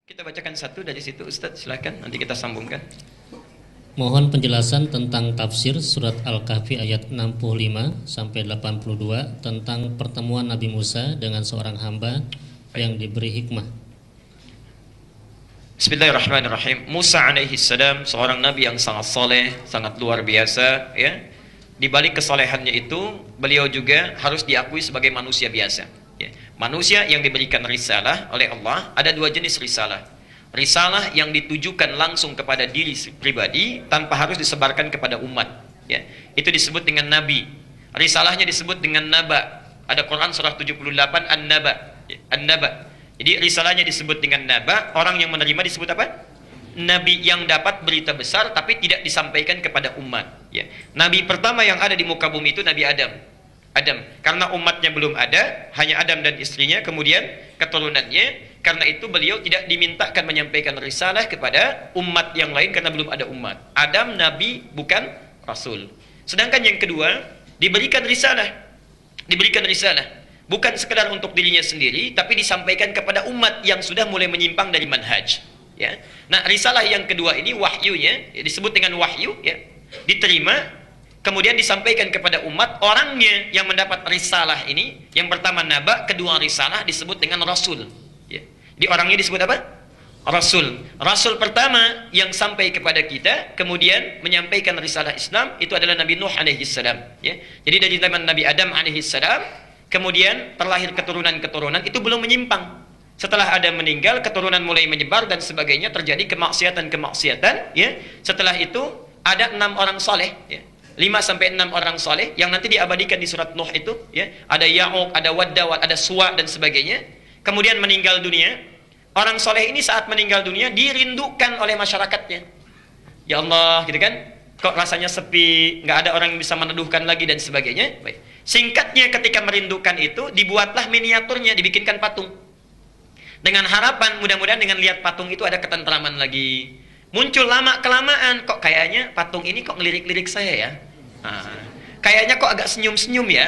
Kita bacakan satu dari situ, Ustaz, silakan. Nanti kita sambungkan. Mohon penjelasan tentang tafsir surat Al-Kahfi ayat 65 sampai 82 tentang pertemuan Nabi Musa dengan seorang hamba yang diberi hikmah. Bismillahirrahmanirrahim. Musa alaihi salam seorang nabi yang sangat saleh, sangat luar biasa, ya. Di balik kesalehannya itu, beliau juga harus diakui sebagai manusia biasa, ya. Manusia yang diberikan risalah oleh Allah, ada dua jenis risalah. Risalah yang ditujukan langsung kepada diri pribadi tanpa harus disebarkan kepada umat, ya. Itu disebut dengan nabi. Risalahnya disebut dengan naba. Ada Quran surah 78 An-Naba, ya. An-Naba. Jadi risalahnya disebut dengan naba, orang yang menerima disebut apa? Nabi yang dapat berita besar tapi tidak disampaikan kepada umat, ya. Nabi pertama yang ada di muka bumi itu Nabi Adam. Adam, karena umatnya belum ada, hanya Adam dan istrinya, kemudian keturunannya. Karena itu beliau tidak dimintakan menyampaikan risalah kepada umat yang lain karena belum ada umat. Adam nabi, bukan rasul. Sedangkan yang kedua, diberikan risalah. Diberikan risalah bukan sekedar untuk dirinya sendiri, tapi disampaikan kepada umat yang sudah mulai menyimpang dari manhaj, ya. Nah, risalah yang kedua ini wahyunya, ya, disebut dengan wahyu, ya. Diterima, kemudian disampaikan kepada umat. Orangnya yang mendapat risalah ini, yang pertama naba, kedua risalah, disebut dengan rasul, ya. Di orangnya disebut apa? Rasul. Rasul pertama yang sampai kepada kita, kemudian menyampaikan risalah Islam, itu adalah Nabi Nuh alaihi salam, ya. Jadi dari zaman Nabi Adam alaihi salam, kemudian terlahir keturunan-keturunan, itu belum menyimpang. Setelah Adam meninggal, keturunan mulai menyebar dan sebagainya, terjadi kemaksiatan-kemaksiatan, ya. Setelah itu ada 6 orang soleh, ya. 5 sampai 6 orang soleh yang nanti diabadikan di surat Nuh itu, ya. Ada Ya'uq, ada Wadda, ada Suwa dan sebagainya. Kemudian meninggal dunia. Orang soleh ini saat meninggal dunia dirindukan oleh masyarakatnya. Ya Allah, gitu kan? Kok rasanya sepi, nggak ada orang yang bisa meneduhkan lagi dan sebagainya. Baik. Singkatnya, ketika merindukan itu, dibuatlah miniaturnya, dibikinkan patung. Dengan harapan mudah-mudahan dengan lihat patung itu ada ketentraman lagi. Muncul lama-kelamaan, kok kayaknya patung ini kok ngelirik-lirik saya ya. Kayaknya kok agak senyum-senyum ya.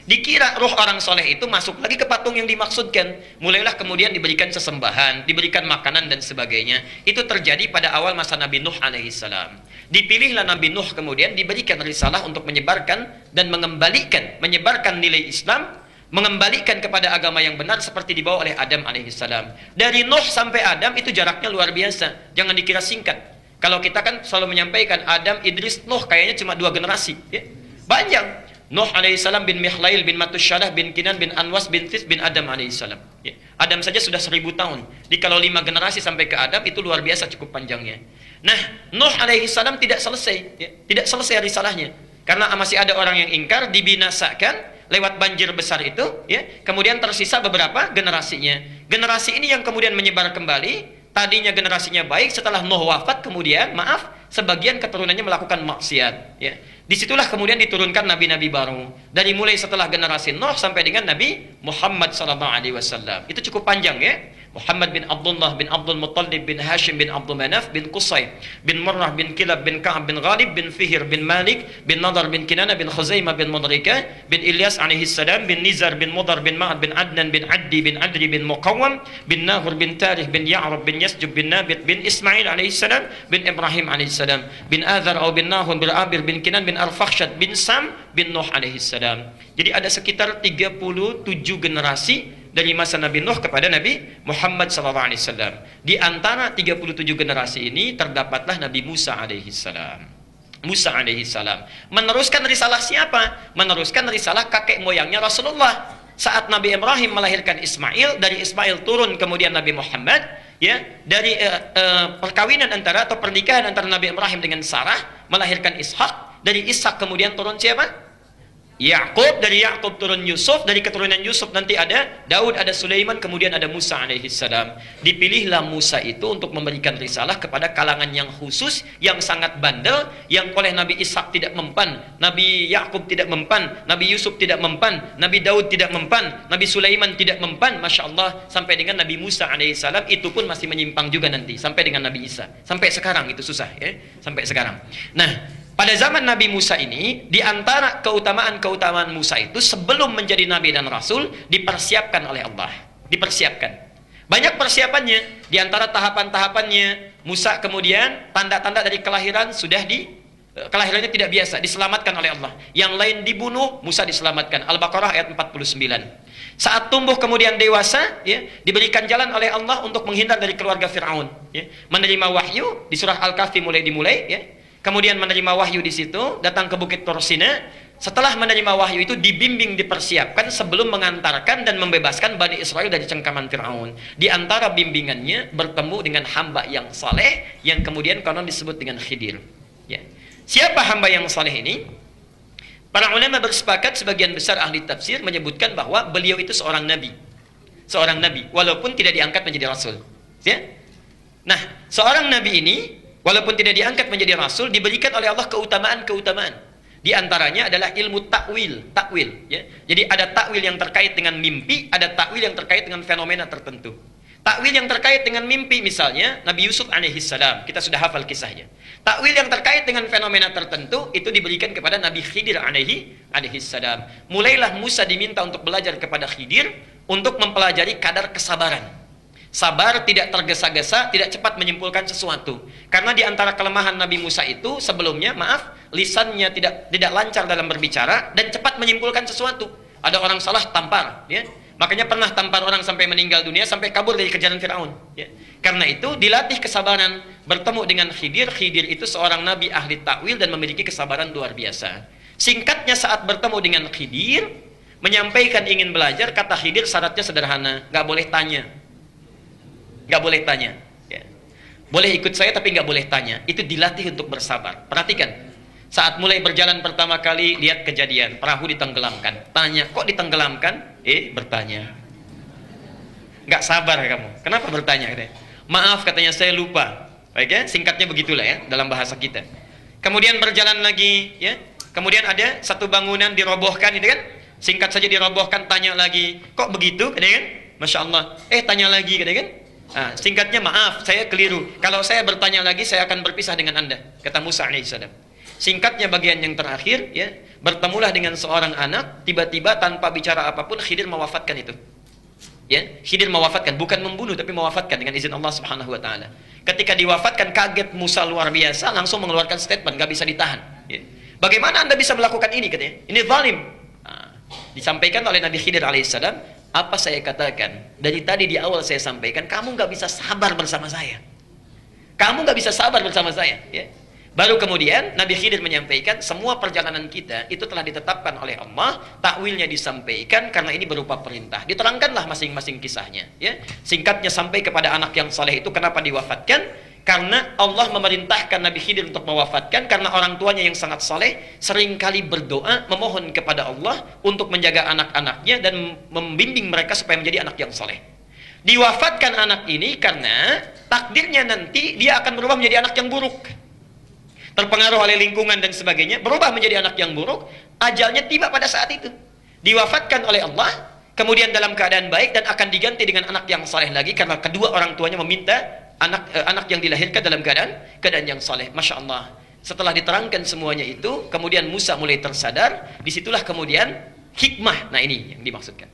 Dikira roh orang soleh itu masuk lagi ke patung yang dimaksudkan. Mulailah kemudian diberikan sesembahan, diberikan makanan dan sebagainya. Itu terjadi pada awal masa Nabi Nuh alaihissalam. Dipilihlah Nabi Nuh, kemudian diberikan risalah untuk menyebarkan dan menyebarkan nilai Islam, mengembalikan kepada agama yang benar seperti dibawa oleh Adam alaihissalam. Dari Nuh sampai Adam itu jaraknya luar biasa. Jangan dikira singkat. Kalau kita kan selalu menyampaikan Adam, Idris, Nuh kayaknya cuma 2 generasi, ya. Banyak. Nuh alaihissalam bin Mihlail bin Matusyarah bin Kinan bin Anwas bin Tis bin Adam alaihissalam, ya. Adam saja sudah 1000 tahun. Jadi kalau 5 generasi sampai ke Adam itu luar biasa cukup panjangnya. Nah, Nuh alaihissalam tidak selesai, ya. Tidak selesai risalahnya. Karena masih ada orang yang ingkar, dibinasakan lewat banjir besar itu, ya. Kemudian tersisa beberapa generasinya. Generasi ini yang kemudian menyebar kembali. Tadinya generasinya baik, setelah Nuh wafat kemudian, sebagian keturunannya melakukan maksiat, ya. Disitulah kemudian diturunkan nabi-nabi baru. Dari mulai setelah generasi Nuh sampai dengan Nabi Muhammad SAW. Itu cukup panjang, ya. Muhammad bin Abdullah bin Abdul Muttalib bin Hashim bin Abdul Manaf bin Qusay bin Murrah bin Kilab bin Ka'ab bin Ghalib bin Fihir bin Malik bin Nadar bin Kinana bin Khuzaimah bin Mudrika bin Ilyas alaihi salam bin Nizar bin Mudar bin Ma'ad bin Adnan bin Addi bin Adri bin Muqawwam bin Nahur bin Tarikh bin Ya'rab bin Yasjub bin Nabit bin Ismail alaihi salam bin Ibrahim alaihi salam bin Azar atau bin Nahun bin Abir bin Kinan bin Arfakhshad bin Sam bin Nuh alaihi salam. Jadi ada sekitar 37 generasi dari masa Nabi Nuh kepada Nabi Muhammad SAW. Di antara 37 generasi ini terdapatlah Nabi Musa alaihissalam. Musa alaihissalam meneruskan risalah siapa? Meneruskan risalah kakek moyangnya Rasulullah. Saat Nabi Ibrahim melahirkan Ismail, dari Ismail turun kemudian Nabi Muhammad, ya. Dari perkawinan antara atau pernikahan antara Nabi Ibrahim dengan Sarah melahirkan Ishak. Dari Ishak kemudian turun siapa? Ya'qub. Dari Ya'qub turun Yusuf. Dari keturunan Yusuf nanti ada Daud, ada Sulaiman, kemudian ada Musa alaihissalam. Dipilihlah Musa itu untuk memberikan risalah kepada kalangan yang khusus, yang sangat bandel, yang oleh Nabi Ishak tidak mempan, Nabi Ya'qub tidak mempan, Nabi Yusuf tidak mempan, Nabi Daud tidak mempan, Nabi Sulaiman tidak mempan. Masya Allah, sampai dengan Nabi Musa alaihissalam itu pun masih menyimpang juga nanti, sampai dengan Nabi Isa. Sampai sekarang itu susah, ya. Sampai sekarang. Nah, pada zaman Nabi Musa ini, di antara keutamaan Musa itu sebelum menjadi Nabi dan Rasul, dipersiapkan oleh Allah. Dipersiapkan. Banyak persiapannya. Di antara tahapan-tahapannya, Musa kemudian tanda-tanda dari kelahiran sudah kelahirannya tidak biasa, diselamatkan oleh Allah. Yang lain dibunuh, Musa diselamatkan. Al-Baqarah ayat 49. Saat tumbuh kemudian dewasa, ya, diberikan jalan oleh Allah untuk menghindar dari keluarga Fir'aun. Ya. Menerima wahyu di surah Al-Kahfi dimulai. Ya. Kemudian menerima wahyu di situ, datang ke Bukit Tur Sina. Setelah menerima wahyu itu dibimbing, dipersiapkan sebelum mengantarkan dan membebaskan Bani Israel dari cengkaman Fir'aun. Di antara bimbingannya bertemu dengan hamba yang saleh yang kemudian konon disebut dengan Khidir. Ya. Siapa hamba yang saleh ini? Para ulama bersepakat, sebagian besar ahli tafsir menyebutkan bahwa beliau itu seorang nabi. Seorang nabi, walaupun tidak diangkat menjadi rasul. Ya? Nah, seorang nabi ini, walaupun tidak diangkat menjadi rasul, diberikan oleh Allah keutamaan-keutamaan. Di antaranya adalah ilmu takwil. Ya? Jadi ada takwil yang terkait dengan mimpi, ada takwil yang terkait dengan fenomena tertentu. Takwil yang terkait dengan mimpi, misalnya Nabi Yusuf alaihissalam, kita sudah hafal kisahnya. Takwil yang terkait dengan fenomena tertentu itu diberikan kepada Nabi Khidir alaihissalam. Mulailah Musa diminta untuk belajar kepada Khidir untuk mempelajari kadar kesabaran. Sabar, tidak tergesa-gesa, tidak cepat menyimpulkan sesuatu. Karena di antara kelemahan Nabi Musa itu sebelumnya, lisannya tidak lancar dalam berbicara dan cepat menyimpulkan sesuatu. Ada orang salah tampar, ya. Makanya pernah tampar orang sampai meninggal dunia, sampai kabur dari kejaran Fir'aun. Ya. Karena itu dilatih kesabaran, bertemu dengan Khidir. Khidir itu seorang nabi ahli takwil dan memiliki kesabaran luar biasa. Singkatnya, saat bertemu dengan Khidir, menyampaikan ingin belajar, kata Khidir syaratnya sederhana, nggak boleh tanya. Nggak boleh tanya. Ya. Boleh ikut saya tapi nggak boleh tanya. Itu dilatih untuk bersabar. Perhatikan. Saat mulai berjalan pertama kali, lihat kejadian, perahu ditenggelamkan. Tanya, kok ditenggelamkan? Bertanya. Nggak sabar kamu. Kenapa bertanya? Katanya. Maaf, katanya, saya lupa. Baik ya, singkatnya begitulah ya, dalam bahasa kita. Kemudian berjalan lagi, ya. Kemudian ada satu bangunan dirobohkan, itu kan? Singkat saja dirobohkan, tanya lagi. Kok begitu? Katanya kan? Masya Allah. Tanya lagi, katanya kan? Nah, singkatnya, maaf, saya keliru. Kalau saya bertanya lagi, saya akan berpisah dengan Anda. Kata Musa alaihissalam. Singkatnya bagian yang terakhir, ya, bertemulah dengan seorang anak, tiba-tiba tanpa bicara apapun Khidir mewafatkan itu. Ya, Khidir mewafatkan, bukan membunuh tapi mewafatkan dengan izin Allah Subhanahu wa taala. Ketika diwafatkan, kaget Musa luar biasa, langsung mengeluarkan statement, gak bisa ditahan. Ya. Bagaimana Anda bisa melakukan ini, katanya? Ini zalim. Nah, disampaikan oleh Nabi Khidir alaihissalam, apa saya katakan? Dari tadi di awal saya sampaikan, kamu gak bisa sabar bersama saya. Kamu gak bisa sabar bersama saya, ya. Baru kemudian Nabi Khidir menyampaikan semua perjalanan kita itu telah ditetapkan oleh Allah, takwilnya disampaikan karena ini berupa perintah. Diterangkanlah masing-masing kisahnya. Ya. Singkatnya sampai kepada anak yang saleh itu kenapa diwafatkan? Karena Allah memerintahkan Nabi Khidir untuk mewafatkan karena orang tuanya yang sangat saleh seringkali berdoa memohon kepada Allah untuk menjaga anak-anaknya dan membimbing mereka supaya menjadi anak yang saleh. Diwafatkan anak ini karena takdirnya nanti dia akan berubah menjadi anak yang buruk. Terpengaruh oleh lingkungan dan sebagainya, berubah menjadi anak yang buruk, ajalnya tiba pada saat itu. Diwafatkan oleh Allah, kemudian dalam keadaan baik dan akan diganti dengan anak yang saleh lagi karena kedua orang tuanya meminta anak yang dilahirkan dalam keadaan yang saleh. Masya Allah. Setelah diterangkan semuanya itu, kemudian Musa mulai tersadar, disitulah kemudian hikmah. Nah, ini yang dimaksudkan.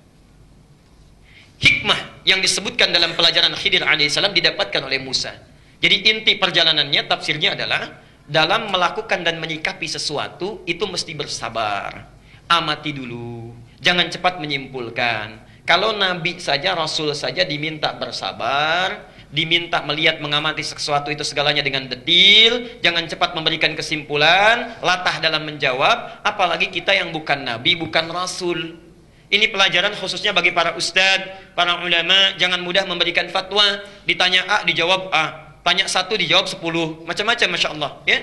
Hikmah yang disebutkan dalam pelajaran Khidir alaihissalam didapatkan oleh Musa. Jadi inti perjalanannya, tafsirnya adalah dalam melakukan dan menyikapi sesuatu itu mesti bersabar. Amati dulu, jangan cepat menyimpulkan. Kalau Nabi saja, Rasul saja diminta bersabar, diminta melihat, mengamati sesuatu itu segalanya dengan detil, jangan cepat memberikan kesimpulan, latah dalam menjawab, apalagi kita yang bukan Nabi, bukan Rasul. Ini pelajaran khususnya bagi para ustadz, para ulama, jangan mudah memberikan fatwa, ditanya A, dijawab A. Tanya 1 dijawab 10, macam-macam, Masya Allah, ya.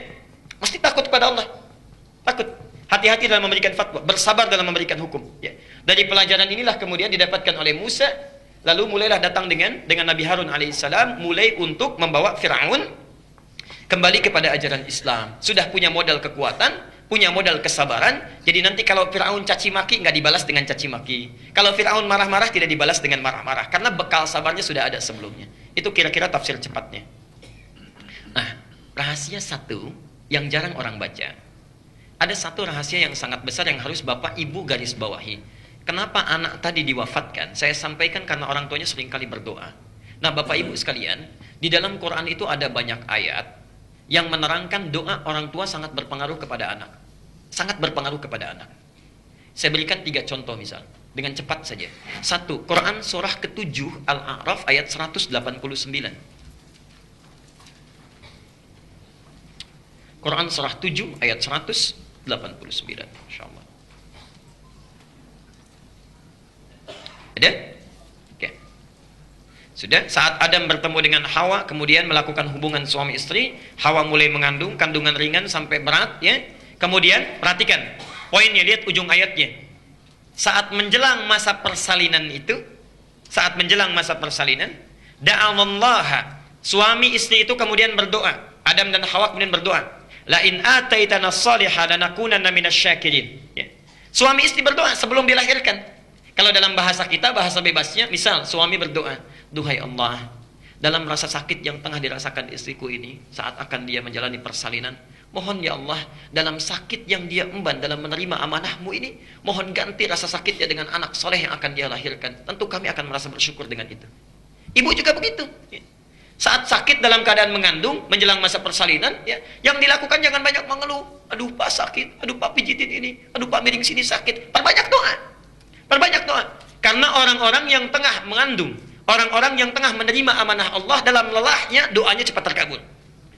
Mesti takut kepada Allah, takut, hati-hati dalam memberikan fatwa, bersabar dalam memberikan hukum, ya. Dari pelajaran inilah kemudian didapatkan oleh Musa, lalu mulailah datang dengan Nabi Harun alaihissalam, mulai untuk membawa Fir'aun kembali kepada ajaran Islam. Sudah punya modal kekuatan, punya modal kesabaran, jadi nanti kalau Fir'aun caci maki nggak dibalas dengan caci maki, kalau Fir'aun marah-marah tidak dibalas dengan marah-marah, karena bekal sabarnya sudah ada sebelumnya. Itu kira-kira tafsir cepatnya. Nah, rahasia satu yang jarang orang baca. Ada satu rahasia yang sangat besar yang harus Bapak Ibu garis bawahi. Kenapa anak tadi diwafatkan? Saya sampaikan karena orang tuanya seringkali berdoa. Nah, Bapak Ibu sekalian, di dalam Quran itu ada banyak ayat yang menerangkan doa orang tua sangat berpengaruh kepada anak. Sangat berpengaruh kepada anak. Saya berikan 3 contoh misal, dengan cepat saja. 1, Quran surah ke-7 Al-A'raf ayat 189. Quran surah 7 ayat 189. Insyaallah. Ada? Oke. Sudah, saat Adam bertemu dengan Hawa, kemudian melakukan hubungan suami istri, Hawa mulai mengandung, kandungan ringan sampai berat, ya. Kemudian, perhatikan, poinnya, lihat ujung ayatnya. Saat menjelang masa persalinan itu, da'awallaha, suami istri itu kemudian berdoa, Adam dan Hawa kemudian berdoa, la in ataitana salihah lanakunanna minasyakirin. Ya. Suami istri berdoa sebelum dilahirkan. Kalau dalam bahasa kita, bahasa bebasnya, misal suami berdoa, duhai Allah, dalam rasa sakit yang tengah dirasakan istriku ini saat akan dia menjalani persalinan, mohon ya Allah, dalam sakit yang dia emban dalam menerima amanahmu ini, mohon ganti rasa sakitnya dengan anak soleh yang akan dia lahirkan. Tentu kami akan merasa bersyukur dengan itu. Ibu juga begitu. Saat sakit dalam keadaan mengandung, menjelang masa persalinan, ya, yang dilakukan jangan banyak mengeluh. Aduh Pak sakit, aduh Pak pijitin ini, aduh Pak miring sini sakit. Perbanyak doa. Perbanyak doa. Karena orang-orang yang tengah mengandung, orang-orang yang tengah menerima amanah Allah dalam lelahnya, doanya cepat terkabul.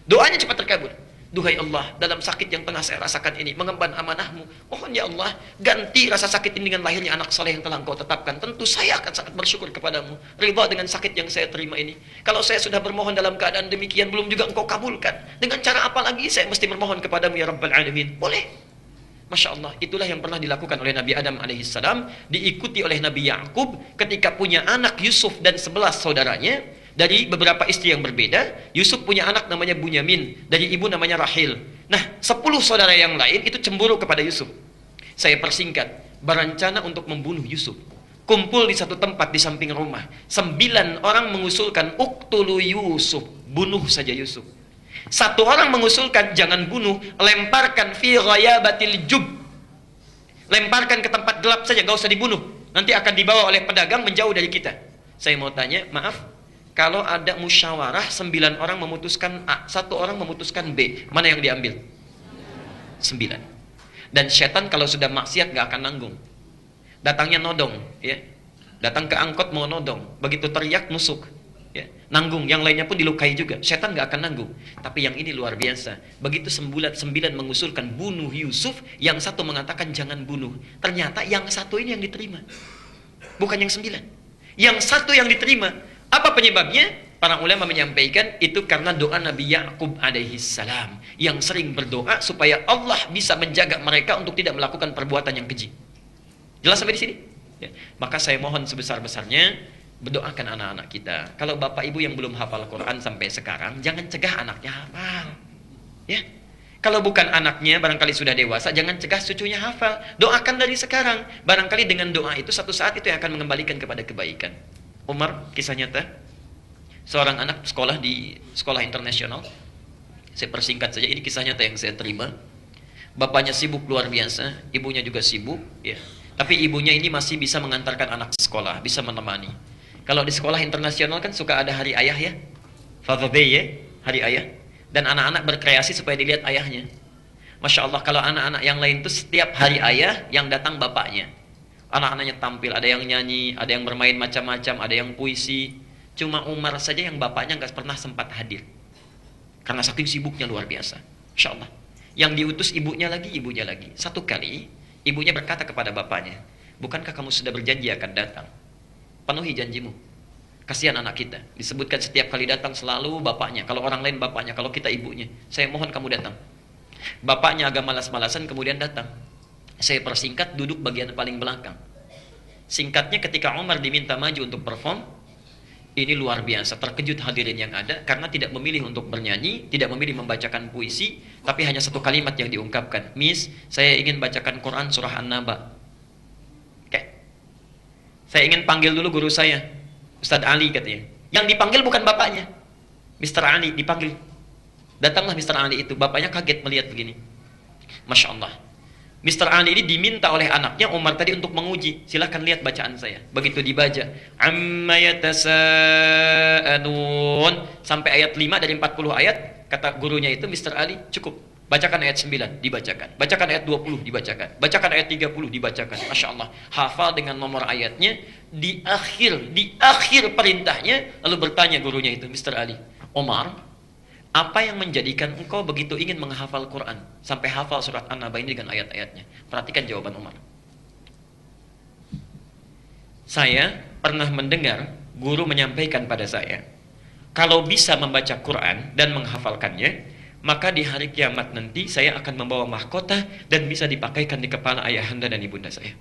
Doanya cepat terkabul. Duhai Allah, dalam sakit yang tengah saya rasakan ini, mengemban amanahmu, mohon ya Allah, ganti rasa sakit ini dengan lahirnya anak saleh yang telah Engkau tetapkan. Tentu saya akan sangat bersyukur kepadamu, ridha dengan sakit yang saya terima ini. Kalau saya sudah bermohon dalam keadaan demikian, belum juga Engkau kabulkan, dengan cara apa lagi saya mesti bermohon kepadamu ya Rabbal Alamin? Boleh. Masya Allah, itulah yang pernah dilakukan oleh Nabi Adam alaihissalam, diikuti oleh Nabi Yakub ketika punya anak Yusuf dan 11 saudaranya, dari beberapa istri yang berbeda. Yusuf punya anak namanya Bunyamin, dari ibu namanya Rahil. Nah, 10 saudara yang lain itu cemburu kepada Yusuf. Saya persingkat, berencana untuk membunuh Yusuf. Kumpul di satu tempat di samping rumah. 9 orang mengusulkan, uqtulu Yusuf, bunuh saja Yusuf. 1 orang mengusulkan, jangan bunuh, lemparkan fi ghayabatil jub. Lemparkan ke tempat gelap saja, gak usah dibunuh. Nanti akan dibawa oleh pedagang menjauh dari kita. Saya mau tanya, maaf, kalau ada musyawarah 9 orang memutuskan A, 1 orang memutuskan B, mana yang diambil? 9. Dan setan kalau sudah maksiat gak akan nanggung. Datangnya nodong, ya. Datang ke angkot mau nodong, begitu teriak nusuk, ya. Nanggung, yang lainnya pun dilukai juga. Setan gak akan nanggung. Tapi yang ini luar biasa. Begitu 9 mengusulkan bunuh Yusuf, yang 1 mengatakan jangan bunuh. Ternyata yang 1 ini yang diterima, bukan yang 9. Yang 1 yang diterima. Apa penyebabnya? Para ulama menyampaikan itu karena doa Nabi Yakub alaihissalam yang sering berdoa supaya Allah bisa menjaga mereka untuk tidak melakukan perbuatan yang keji. Jelas sampai di sini? Ya. Maka saya mohon sebesar-besarnya berdoakan anak-anak kita. Kalau bapak ibu yang belum hafal Quran sampai sekarang, jangan cegah anaknya hafal. Ya. Kalau bukan anaknya, barangkali sudah dewasa, jangan cegah cucunya hafal. Doakan dari sekarang. Barangkali dengan doa itu satu saat itu yang akan mengembalikan kepada kebaikan. Umar, kisah nyata, seorang anak sekolah di sekolah internasional. Saya persingkat saja, ini kisah nyata yang saya terima. Bapaknya sibuk luar biasa, ibunya juga sibuk, ya. Tapi ibunya ini masih bisa mengantarkan anak sekolah, bisa menemani. Kalau di sekolah internasional kan suka ada hari ayah ya, Father Day ya, hari ayah. Dan anak-anak berkreasi supaya dilihat ayahnya. Masya Allah, kalau anak-anak yang lain itu setiap hari ayah yang datang bapaknya. Anak-anaknya tampil, ada yang nyanyi, ada yang bermain macam-macam, ada yang puisi. Cuma Umar saja yang bapaknya nggak pernah sempat hadir. Karena saking sibuknya luar biasa. Insya Allah. Yang diutus ibunya lagi. Satu kali, ibunya berkata kepada bapaknya, bukankah kamu sudah berjanji akan datang? Penuhi janjimu. Kasihan anak kita. Disebutkan setiap kali datang selalu bapaknya. Kalau orang lain bapaknya, kalau kita ibunya. Saya mohon kamu datang. Bapaknya agak malas-malasan kemudian datang. Saya persingkat, duduk bagian paling belakang. Singkatnya, ketika Umar diminta maju untuk perform, ini luar biasa, terkejut hadirin yang ada, karena tidak memilih untuk bernyanyi, tidak memilih membacakan puisi, tapi hanya 1 kalimat yang diungkapkan. Miss, saya ingin bacakan Quran surah An-Naba. Oke. Saya ingin panggil dulu guru saya, Ustadz Ali katanya. Yang dipanggil bukan bapaknya, Mr. Ali dipanggil. Datanglah Mr. Ali itu, bapaknya kaget melihat begini. Masya Allah. Mr. Ali ini diminta oleh anaknya Umar tadi untuk menguji. Silahkan lihat bacaan saya. Begitu dibaca, amma yatasaalun sampai ayat 5 dari 40 ayat, kata gurunya itu Mr. Ali, cukup. Bacakan ayat 9, dibacakan. Bacakan ayat 20, dibacakan. Bacakan ayat 30, dibacakan. Masya Allah, hafal dengan nomor ayatnya. Di akhir perintahnya, lalu bertanya gurunya itu, Mr. Ali, Umar, apa yang menjadikan engkau begitu ingin menghafal Quran sampai hafal surat An-Naba ini dengan ayat-ayatnya? Perhatikan jawaban Umar. Saya pernah mendengar guru menyampaikan pada saya, kalau bisa membaca Quran dan menghafalkannya, maka di hari kiamat nanti saya akan membawa mahkota dan bisa dipakaikan di kepala ayahanda dan ibunda saya.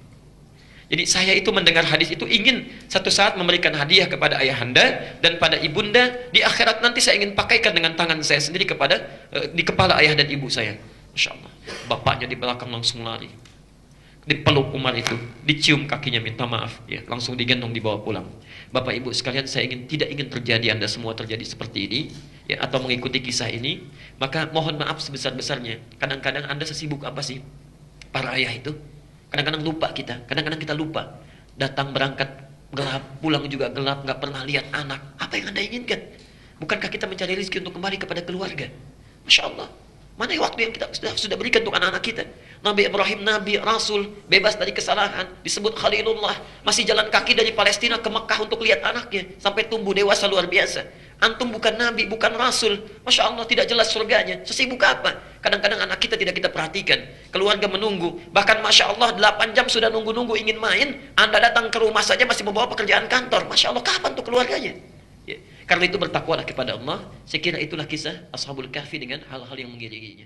Jadi saya itu mendengar hadis itu ingin satu saat memberikan hadiah kepada ayahanda dan pada ibunda. Di akhirat nanti saya ingin pakaikan dengan tangan saya sendiri kepada di kepala ayah dan ibu saya. Masya Allah. Bapaknya di belakang langsung lari, dipeluk Umar itu, dicium kakinya minta maaf, ya, langsung digendong dibawa pulang. Bapak ibu sekalian, saya tidak ingin terjadi Anda semua terjadi seperti ini, ya, atau mengikuti kisah ini. Maka mohon maaf sebesar-besarnya. Kadang-kadang Anda sesibuk apa sih para ayah itu? Kadang-kadang lupa kita, kadang-kadang kita lupa. Datang berangkat gelap, pulang juga gelap, nggak pernah lihat anak. Apa yang Anda inginkan? Bukankah kita mencari rezeki untuk kembali kepada keluarga? Masya Allah. Mana waktu yang kita sudah berikan untuk anak-anak kita? Nabi Ibrahim, Nabi, Rasul, bebas dari kesalahan, disebut Khalilullah, masih jalan kaki dari Palestina ke Mekah untuk lihat anaknya, sampai tumbuh dewasa luar biasa. Antum bukan Nabi, bukan Rasul, Masya Allah, tidak jelas surganya. Sesibuk apa? Kadang-kadang anak kita tidak kita perhatikan. Keluarga menunggu, bahkan Masya Allah 8 jam sudah nunggu-nunggu ingin main. Anda datang ke rumah saja masih membawa pekerjaan kantor. Masya Allah, kapan tuh keluarganya? Ya. Karena itu bertakwalah kepada Allah. Saya kira itulah kisah Ashabul Kahfi dengan hal-hal yang mengiringinya.